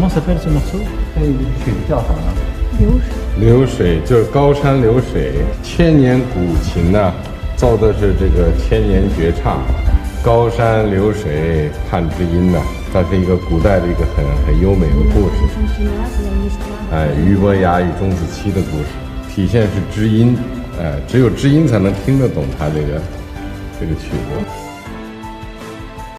Comment s'appelle ce morceau？这个曲子叫什么？流水就是高山流水，千年古琴呐、奏的是这个千年绝唱，高山流水盼知音呐、它是一个古代的一个很优美的故事。俞伯牙与钟子期的故事，体现是知音，只有知音才能听得懂它这个曲子。